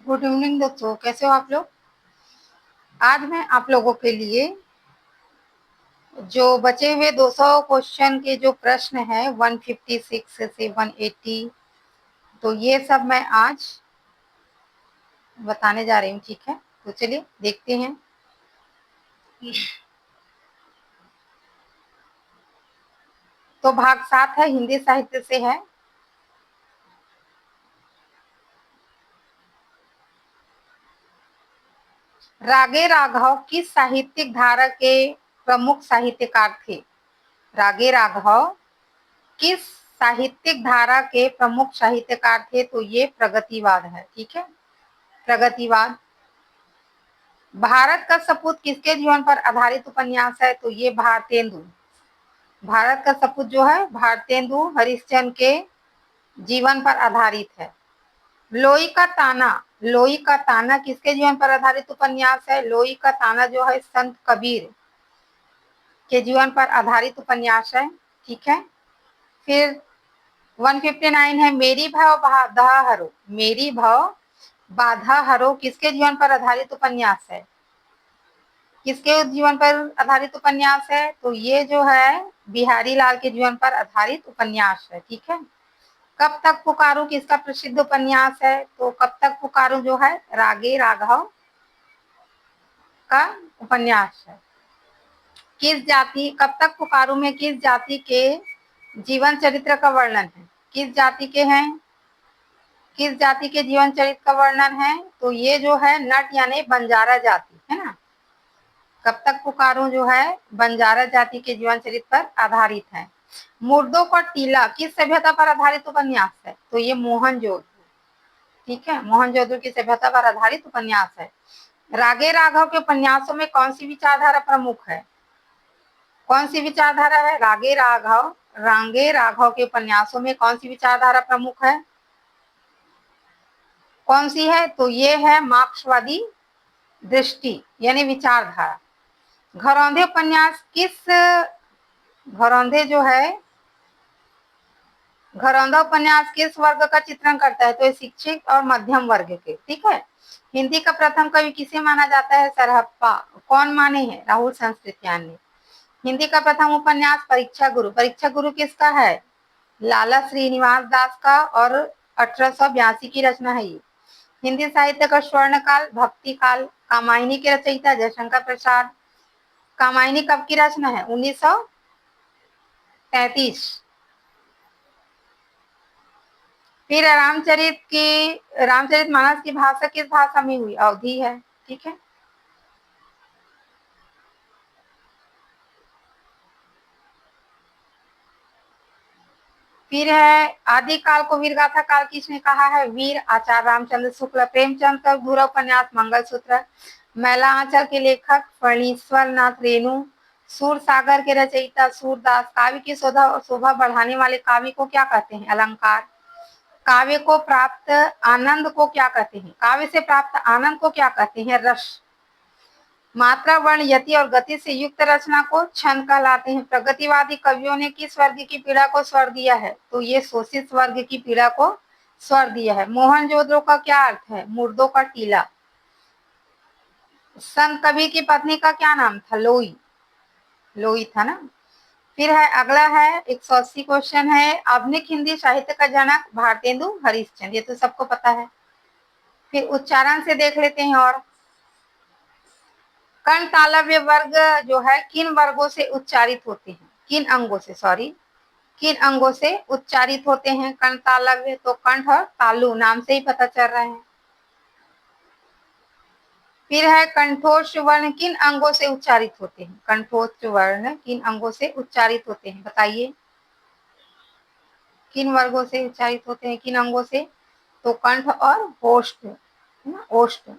Good evening दोस्तों, कैसे हो आप लोग। आज मैं आप लोगों के लिए जो बचे हुए 200 क्वेश्चन के जो प्रश्न है 156 से 180, तो ये सब मैं आज बताने जा रही हूँ। ठीक है, तो चलिए देखते हैं। तो भाग 7 है, हिंदी साहित्य से है। रागे राघव किस साहित्यिक धारा के प्रमुख साहित्यकार थे। रागे राघव किस साहित्यिक धारा के प्रमुख साहित्यकार थे, तो ये प्रगतिवाद है। ठीक है, प्रगतिवाद। भारत का सपूत किसके जीवन पर आधारित उपन्यास है, तो ये भारतेंदु। भारत का सपूत जो है भारतेंदु हरिश्चंद्र के जीवन पर आधारित है। लोई का ताना, लोई का ताना किसके जीवन पर आधारित उपन्यास है। लोई का ताना जो है संत कबीर के जीवन पर आधारित उपन्यास है। ठीक है, फिर 159 है, मेरी भव बाधा हरो। मेरी भव बाधा हरो किसके जीवन पर आधारित उपन्यास है। किसके जीवन पर आधारित उपन्यास है, तो ये जो है बिहारी लाल के जीवन पर आधारित उपन्यास है। ठीक है, कब तक पुकारू किसका प्रसिद्ध उपन्यास है, तो कब तक पुकारू जो है रागे राघव का उपन्यास है। किस जाति, कब तक पुकारू में किस जाति के जीवन चरित्र का वर्णन है। किस जाति के हैं, किस जाति के जीवन चरित्र का वर्णन है, तो ये जो है नट यानी बंजारा जाति है ना। कब तक पुकारूं जो है बंजारा जाति के जीवन चरित्र पर आधारित है। मुर्दों का टीला किस सभ्यता पर आधारित उपन्यास है, तो ये मोहनजोदड़ो। ठीक है, मोहनजोदड़ो की सभ्यता पर आधारित उपन्यास है। रागे राघव के उपन्यासों में कौन सी विचारधारा प्रमुख है। कौन सी विचारधारा है, रागे राघव, रागे राघव के उपन्यासों में कौन सी विचारधारा प्रमुख है। कौन सी है, तो ये है मार्क्सवादी दृष्टि यानी विचारधारा। घरौंधे उपन्यास किस, घरौंधे जो है घरौंधा उपन्यास किस वर्ग का चित्रण करता है, तो ये शिक्षित और मध्यम वर्ग के। ठीक है, हिंदी का प्रथम कवि किसे माना जाता है, सरहप्पा। कौन माने हैं, राहुल संस्कृत्यायन ने। हिंदी का प्रथम उपन्यास परीक्षा गुरु। परीक्षा गुरु किसका है, लाला श्रीनिवास दास का, और 1882 की रचना है ये। हिंदी साहित्य का स्वर्ण काल भक्ति काल। कामायनी के रचयिता जयशंकर प्रसाद। कामायनी कब की रचना है, 1933। फिर रामचरित मानस की भाषा किस भाषा में हुई, अवधी है। ठीक है, फिर है आदिकाल को वीर गाथा काल किसने कहा है, वीर आचार्य रामचंद्र शुक्ल। प्रेमचंद का अधूरा उपन्यास मंगलसूत्र। मैला आंचल के लेखक फणीश्वर नाथ रेणु। सूर सागर के रचयिता सूरदास। काव्य की शोभा बढ़ाने वाले काव्य को क्या कहते हैं, अलंकार। काव्य को प्राप्त आनंद को क्या कहते हैं, काव्य से प्राप्त आनंद को क्या कहते हैं, रस। मात्रा वर्ण यति और गति से युक्त रचना को छंद कहलाते हैं। प्रगतिवादी कवियों ने किस वर्ग की पीड़ा को स्वर दिया है, तो ये शोषित वर्ग की पीड़ा को स्वर दिया है। मोहनजोदड़ो का क्या अर्थ है, मुर्दों का टीला। संत कबीर की पत्नी का क्या नाम था, लोई। लोई था ना। फिर है अगला है 180 क्वेश्चन है, आधुनिक हिंदी साहित्य का जनक भारतेंदु हरिश्चंद्र, ये तो सबको पता है। फिर उच्चारण से देख लेते हैं। और कर्ण तालव्य वर्ग जो है किन वर्गों से उच्चारित होते हैं, किन अंगों से, सॉरी, किन अंगों से उच्चारित होते हैं कर्ण तालव्य, तो कंठ और तालु, नाम से ही पता चल रहा है। फिर है कंठोष्ठ वर्ण किन अंगों से उच्चारित होते हैं, कंठोष्ठ वर्ण किन अंगों से उच्चारित होते हैं, बताइए। किन वर्गों से उच्चारित होते हैं, किन अंगों से, तो कंठ और ओष्ठ, ओष्ठ,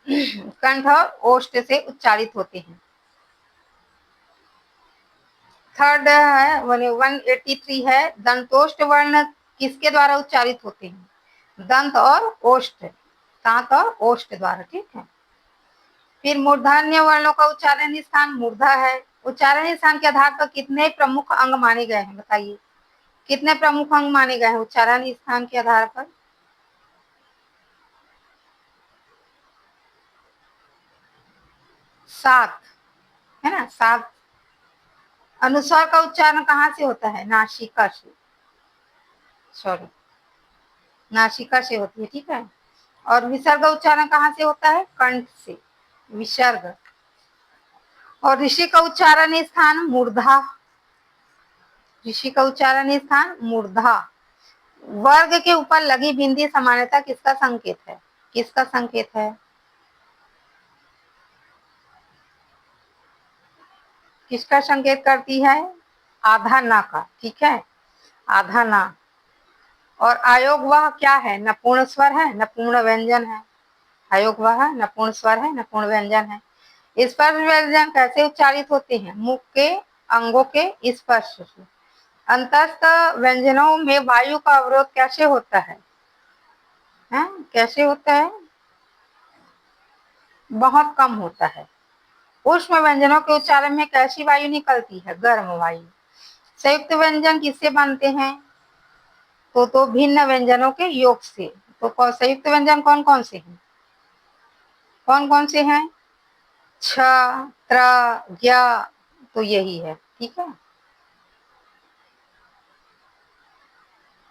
कंठ और ओष्ठ से उच्चारित होते हैं। थर्ड है 183 है, दंतोष्ठ वर्ण किसके द्वारा उच्चारित होते हैं, दंत और ओष्ठ, दांत और ओष्ठ द्वारा। ठीक है, फिर मूर्धन्य वर्णों का उच्चारण स्थान मूर्धा है। उच्चारण स्थान के आधार पर कितने प्रमुख अंग माने गए हैं, बताइए। कितने प्रमुख अंग माने गए हैं उच्चारण स्थान के आधार पर, सात, है ना, सात। अनुस्वार का उच्चारण कहाँ से होता है? नासिका से, सॉरी, नासिका से होती है, ठीक है। और विसर्ग उच्चारण कहाँ से होता है? कंठ से, विसर्ग। और ऋषि का उच्चारण स्थान मूर्धा, ऋषि का उच्चारण स्थान मूर्धा। वर्ग के ऊपर लगी बिंदी सामान्यतः किसका संकेत है? किसका संकेत है? किसका संकेत करती है? आधा ना का, ठीक है, आधा ना। और आयोग वह क्या है? न पूर्ण स्वर है न पूर्ण व्यंजन है। आयोग वह न पूर्ण स्वर है न पूर्ण व्यंजन है। स्पर्श व्यंजन कैसे उच्चारित होते हैं? मुख के अंगों के स्पर्श से। अंतस्थ व्यंजनों में वायु का अवरोध कैसे होता है? कैसे होता है? बहुत कम होता है। ऊष्म व्यंजनों के उच्चारण में कैसी वायु निकलती है? गर्म वायु। संयुक्त व्यंजन किससे बनते हैं? तो भिन्न व्यंजनों के योग से। तो संयुक्त व्यंजन कौन कौन से हैं? कौन कौन से हैं? छ, त्र, ज्ञ, तो यही है, ठीक है।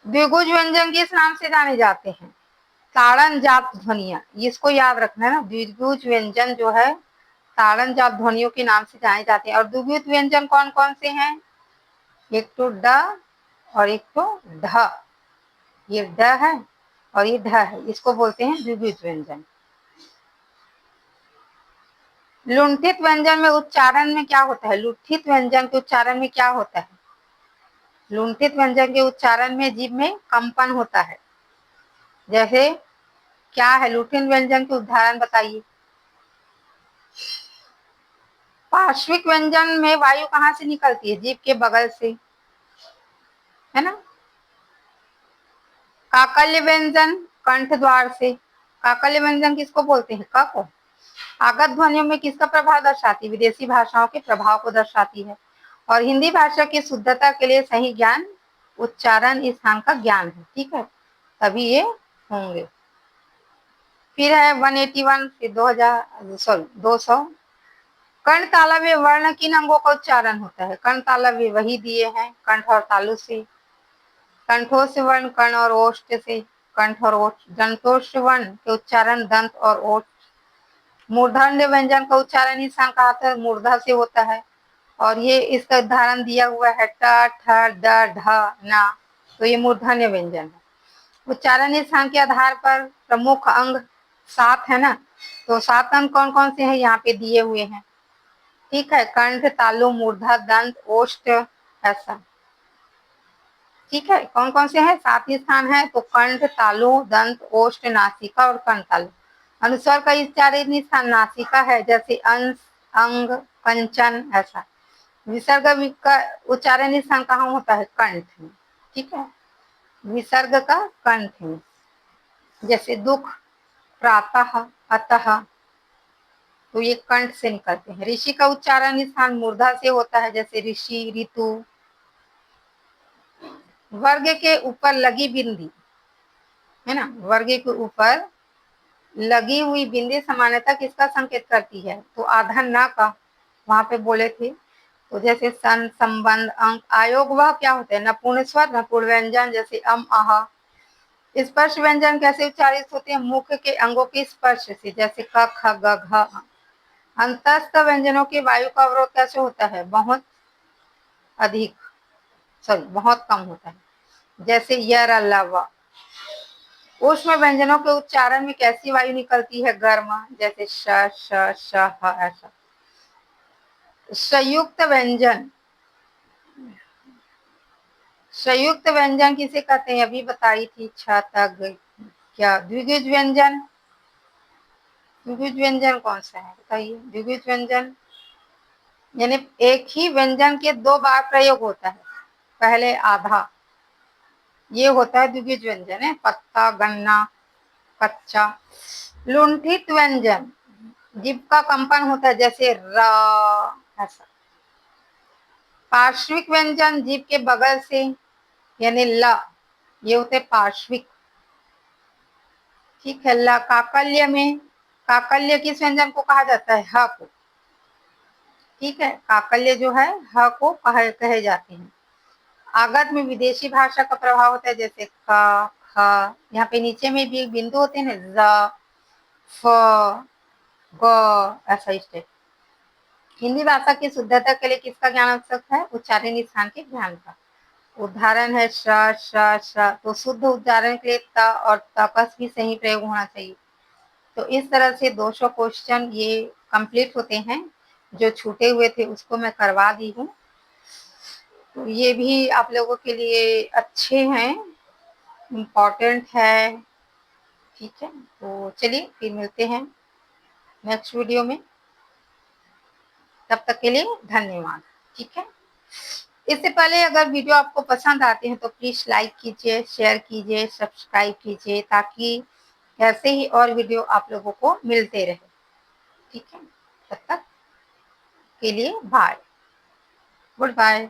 द्विगुज व्यंजन किस नाम से जाने जाते हैं? ताड़न जात ध्वनियां, इसको याद रखना है ना। द्विगुज व्यंजन जो है ताड़न जात ध्वनियों के नाम से जाने जाते हैं। और द्विगुज व्यंजन कौन कौन से हैं? एक तो ड और एक तो ढ। ये ड है और ये ढ है, इसको बोलते हैं द्विगुज व्यंजन। लुंठित व्यंजन में उच्चारण में क्या होता है? लुंठित व्यंजन के उच्चारण में क्या होता है? लुंठित व्यंजन के उच्चारण में जीभ में कंपन होता है। जैसे क्या है? लुंठित व्यंजन के उदाहरण बताइए। पार्श्विक व्यंजन में वायु कहाँ से निकलती है? जीभ के बगल से, है ना। काकल्य व्यंजन कंठ द्वार से। काकल्य व्यंजन किसको बोलते हैं? क को। आगत ध्वनियों में किसका प्रभाव दर्शाती है? विदेशी भाषाओं के प्रभाव को दर्शाती है। और हिंदी भाषा की शुद्धता के लिए सही ज्ञान उच्चारण स्थान का ज्ञान है, ठीक है, तभी ये होंगे। फिर है 181, फिर 2000, सॉरी 200। कर्ण तालव्य में वर्ण किन अंगों का उच्चारण होता है? कर्ण तालव्य वही दिए हैं, कंठ और तालु से। कंठों से वर्ण कर्ण और ओष्ठ से, कंठ और ओष्ठ। दंतोष्ठ वर्ण के उच्चारण दंत और ओष्ठ। मूर्धन्य व्यंजन का उच्चारण स्थान कहाँ से? मूर्धा से होता है। और ये इसका उदाहरण दिया हुआ है ट, ठ, ड, ढ, ना, तो ये मूर्धन्य व्यंजन है। उच्चारण स्थान के आधार पर प्रमुख अंग 7 है ना, तो 7 अंग कौन कौन से हैं? यहाँ पे दिए हुए हैं, ठीक है। कंठ, तालु, मूर्धा, दंत, ओष्ठ, ऐसा, ठीक है। कौन कौन से हैं? 7 ही स्थान है, तो कंठ, तालु, दंत, ओष्ठ, नासिका और कर्णतालु। अनुस्वार का उच्चारण स्थान नासिका है, जैसे अंश, अंग, कंचन, ऐसा। विसर्ग का उच्चारण स्थान कहाँ होता है? कंठ में, ठीक है, विसर्ग का कंठ में। जैसे दुख, प्रातः, अतः, तो ये कंठ से निकलते हैं। ऋषि का उच्चारण स्थान मूर्धा से होता है, जैसे ऋषि, ऋतु। वर्ग के ऊपर लगी बिंदी, है ना, वर्ग के ऊपर लगी हुई बिंदी सामान्यतः किसका संकेत करती है? तो आधा न का, वहां पे बोले थे। तो जैसे सन, संबंध, अंक। आयोग वह क्या होते हैं? न पूर्ण स्वर न पूर्ण व्यंजन, जैसे अम, आहा। स्पर्श व्यंजन कैसे उच्चारित होते हैं? मुख के अंगों के स्पर्श से, जैसे क, ख, ग, घ। अंतस्थ व्यंजनों के वायु का अवरोध कैसे होता है? बहुत अधिक, सॉरी बहुत कम होता है, जैसे यर, अल्लाह। ऊष्म व्यंजनों के उच्चारण में कैसी वायु निकलती है? गर्म, जैसे श, श, श, ह, ऐसा। संयुक्त व्यंजन, संयुक्त व्यंजन किसे कहते हैं? अभी बताई थी, छ, त, ग, क्या। द्विगुज व्यंजन, द्विगुज व्यंजन कौन सा है बताइए? द्विगुज व्यंजन यानी एक ही व्यंजन के 2 बार प्रयोग होता है, पहले आधा, ये होता है द्विगुज व्यंजन है। पत्ता, गन्ना, कच्चा। लुंठित व्यंजन, जीभ का कंपन होता है, जैसे र, ऐसा। पार्श्विक व्यंजन जीभ के बगल से, यानी ल, ये होते पार्श्विक, ठीक है। ल। काकल्य में, काकल्य किस व्यंजन को कहा जाता है? ह को। ठीक है। काकल्य जो है ह को कहे जाते हैं। आगत में विदेशी भाषा का प्रभाव होता है, जैसे क, ख, यहाँ पे नीचे में भी एक बिंदु होते हैं ना, ज, फ, ग, ऐसा स्टेप। हिंदी भाषा की शुद्धता के लिए किसका ज्ञान आवश्यक है? उच्चारण स्थान के ज्ञान का। उदाहरण है श, श, श, तो शुद्ध उच्चारण के लिए त और तकस भी सही प्रयोग होना चाहिए। तो इस तरह से 200 क्वेश्चन ये कंप्लीट होते हैं। जो छूटे हुए थे उसको मैं करवा दी हूँ। तो ये भी आप लोगों के लिए अच्छे हैं, इम्पोर्टेंट है। ठीक है, तो चलिए फिर मिलते हैं नेक्स्ट वीडियो में। तब तक के लिए धन्यवाद। ठीक है। इससे पहले अगर वीडियो आपको पसंद आते हैं तो प्लीज लाइक कीजिए, शेयर कीजिए, सब्सक्राइब कीजिए, ताकि ऐसे ही और वीडियो आप लोगों को मिलते रहे। ठीक है, तब तक के लिए बाय, गुड बाय।